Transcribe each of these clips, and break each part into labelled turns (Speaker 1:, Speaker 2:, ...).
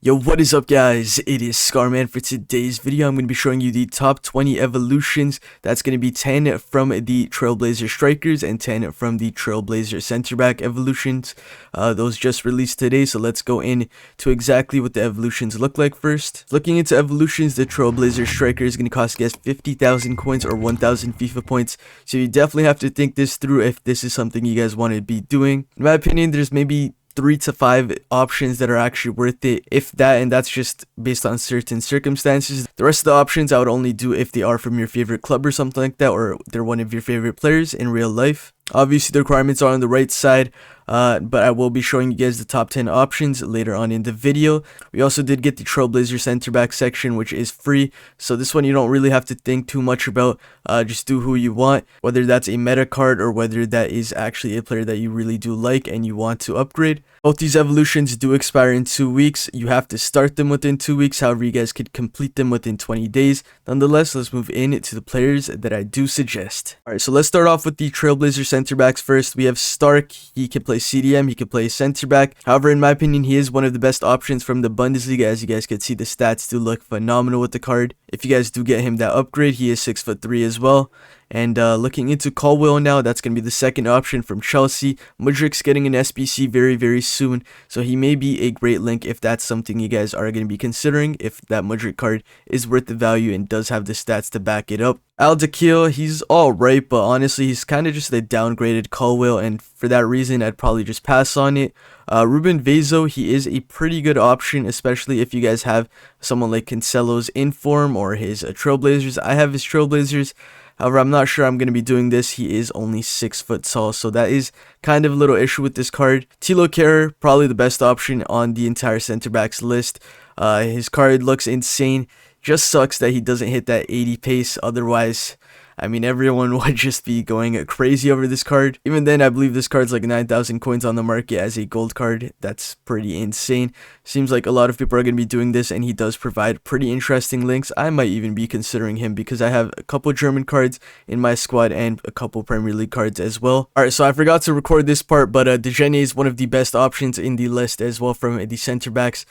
Speaker 1: Yo, what is up guys? It is Skaarm, and for today's video I'm going to be showing you the top 20 evolutions. That's going to be 10 from the Trailblazer strikers and 10 from the Trailblazer centerback evolutions. Those just released today, so let's go into exactly what the evolutions look like first. Looking into evolutions, the Trailblazer striker is going to cost you guys 50,000 coins or 1,000 FIFA points, so you definitely have to think this through if this is something you guys want to be doing. In my opinion, there's maybe 3 to 5 options that are actually worth it, if that, and that's just based on certain circumstances. The rest of the options I would only do if they are from your favorite club or something like that, or they're one of your favorite players in real life. Obviously the requirements are on the right side, but I will be showing you guys the top 10 options later on in the video. We also did get the Trailblazer center back section, which is free, so this one you don't really have to think too much about. Just do who you want, whether that's a meta card or whether that is actually a player that you really do like and you want to upgrade. Both these evolutions do expire in 2 weeks. You have to start them within 2 weeks, however you guys could complete them within 20 days. Nonetheless, let's move into the players that I do suggest. Alright, so let's start off with the Trailblazer center backs first. We have Stark. He can play CDM, he can play center back. However, in my opinion, he is one of the best options from the Bundesliga. As you guys can see, the stats do look phenomenal with the card. If you guys do get him that upgrade, he is 6'3" as well. And looking into Colwill now, that's going to be the second option from Chelsea. Mudryk's getting an SBC very soon, so he may be a great link if that's something you guys are going to be considering, if that Mudryk card is worth the value and does have the stats to back it up. Aldakiel, he's alright, but honestly he's kind of just a downgraded Colwill, and for that reason I'd probably just pass on it. Ruben Vezo, he is a pretty good option, especially if you guys have someone like Cancelo's inform or his Trailblazers. I have his Trailblazers. However, I'm not sure I'm going to be doing this. He is only 6 foot tall, so that is kind of a little issue with this card. Thilo Kehrer, probably the best option on the entire center backs list. His card looks insane. Just sucks that he doesn't hit that 80 pace. Otherwise, I mean, everyone would just be going crazy over this card. Even then, I believe this card's like 9,000 coins on the market as a gold card. That's pretty insane. Seems like a lot of people are going to be doing this, and he does provide pretty interesting links. I might even be considering him because I have a couple German cards in my squad and a couple Premier League cards as well. Alright, so I forgot to record this part, but Dejeuner is one of the best options in the list as well from the center backs.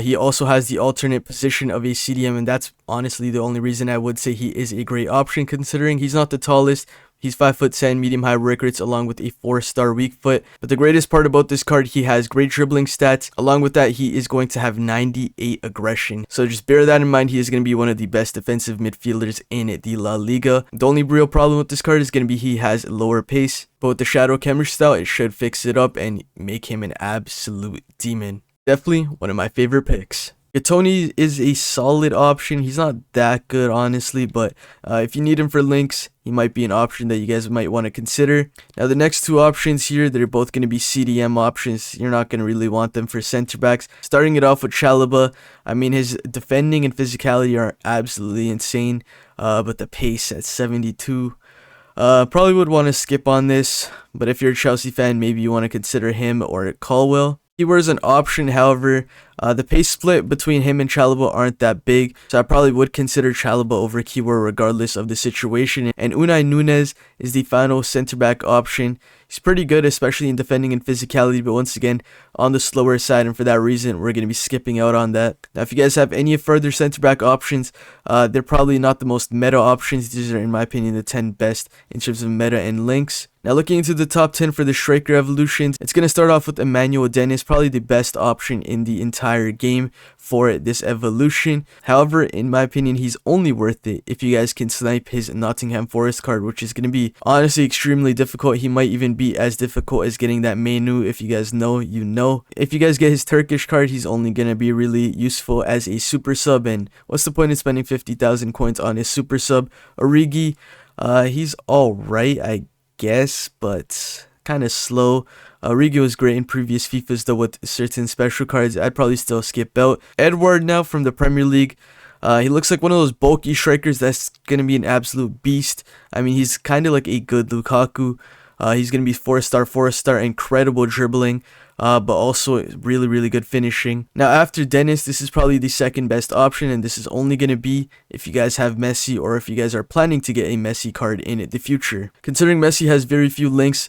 Speaker 1: He also has the alternate position of a CDM, and that's honestly the only reason I would say he is a great option, considering he's not the tallest. He's 5'10", medium-high work rates, along with a 4-star weak foot. But the greatest part about this card, he has great dribbling stats. Along with that, he is going to have 98 aggression. So just bear that in mind. He is going to be one of the best defensive midfielders in the La Liga. The only real problem with this card is going to be he has lower pace. But with the Shadow Kemmer style, it should fix it up and make him an absolute demon. Definitely one of my favorite picks. Tony is a solid option. He's not that good, honestly, but if you need him for links, he might be an option that you guys might want to consider. Now, the next two options here, they're both going to be CDM options. You're not going to really want them for center backs. Starting it off with Chalobah, I mean, his defending and physicality are absolutely insane, but the pace at 72, probably would want to skip on this. But if you're a Chelsea fan, maybe you want to consider him or Colwill. Keyword is an option, however, the pace split between him and Chalobah aren't that big, so I probably would consider Chalobah over Keyword regardless of the situation. And Unai Nunez is the final center back option. He's pretty good, especially in defending and physicality, but once again, on the slower side, and for that reason, we're going to be skipping out on that. Now, if you guys have any further center back options, they're probably not the most meta options. These are, in my opinion, the 10 best in terms of meta and links. Now, looking into the top 10 for the striker evolutions, it's going to start off with Emmanuel Dennis, probably the best option in the entire game for this evolution. However, in my opinion, he's only worth it if you guys can snipe his Nottingham Forest card, which is going to be honestly extremely difficult. He might even be as difficult as getting that menu. If you guys know, you know. If you guys get his Turkish card, he's only going to be really useful as a super sub, and what's the point in spending 50,000 coins on his super sub? Origi, he's alright, I guess, but kind of slow. Origi was great in previous FIFAs though with certain special cards. I'd probably still skip out. Edward now from the Premier League. He looks like one of those bulky strikers that's going to be an absolute beast. I mean, he's kind of like a good Lukaku. He's going to be 4-star, incredible dribbling. but also really good finishing. Now after Dennis, this is probably the second best option, and this is only going to be if you guys have Messi or if you guys are planning to get a Messi card in the future. Considering Messi has very few links,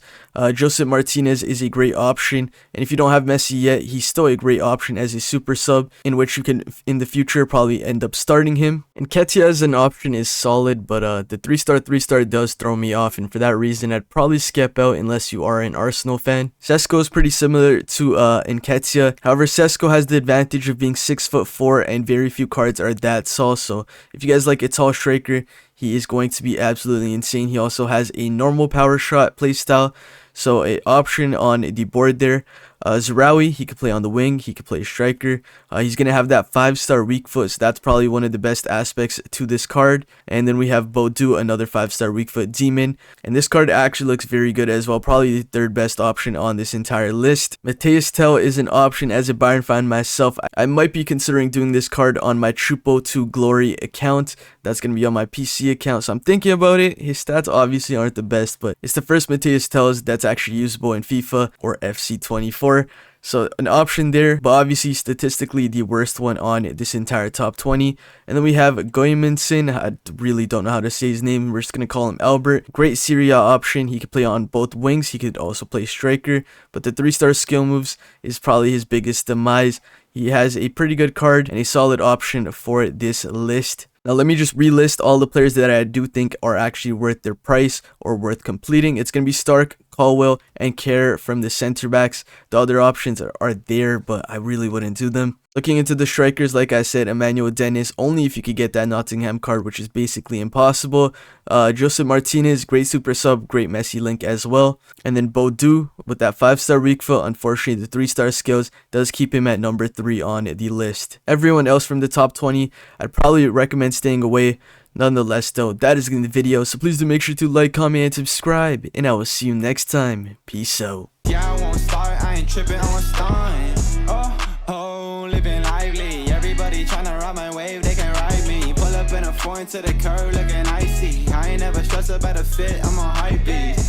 Speaker 1: Joseph Martinez is a great option, and if you don't have Messi yet, he's still a great option as a super sub in which you can in the future probably end up starting him. And Ketia as an option is solid, but the 3-star does throw me off, and for that reason I'd probably skip out unless you are an Arsenal fan. Sesko is pretty similar to Nketiah. However, Sesko has the advantage of being 6'4", and very few cards are that tall, so if you guys like a tall striker, he is going to be absolutely insane. He also has a normal power shot playstyle, so a option on the board there. Zarawi, he could play on the wing, he could play striker. He's going to have that 5-star weak foot, so that's probably one of the best aspects to this card. And then we have Bodu, another 5-star weak foot demon. And this card actually looks very good as well, probably the third best option on this entire list. Matheus Tel is an option as a Bayern fan myself. I might be considering doing this card on my Chupo to Glory account. That's going to be on my PC account, so I'm thinking about it. His stats obviously aren't the best, but it's the first Matheus Tel that's actually usable in FIFA or FC24. So an option there, but obviously statistically the worst one on this entire top 20. And then we have Goymanson. I really don't know how to say his name. We're just going to call him Albert. Great Serie A option. He could play on both wings. He could also play striker. But the 3-star skill moves is probably his biggest demise. He has a pretty good card and a solid option for this list. Now let me just relist all the players that I do think are actually worth their price or worth completing. It's going to be Stark, Caldwell, and Kerr from the center backs. The other options are there, but I really wouldn't do them. Looking into the strikers, like I said, Emmanuel Dennis, only if you could get that Nottingham card, which is basically impossible. Joseph Martinez, great super sub, great Messi link as well. And then Bodu, with that 5-star weak foot, unfortunately the 3-star skills does keep him at number 3 on the list. Everyone else from the top 20, I'd probably recommend staying away. Nonetheless though, that is the end of the video, so please do make sure to like, comment, and subscribe, and I will see you next time. Peace out.
Speaker 2: Yeah, I won't start, I ain't tripping, I won't start. Oh, living lively. Everybody tryna ride my wave, they can ride me. Pull up in a foreign to the curb, looking icy. I ain't never stressed about a fit, I'm on hype beat.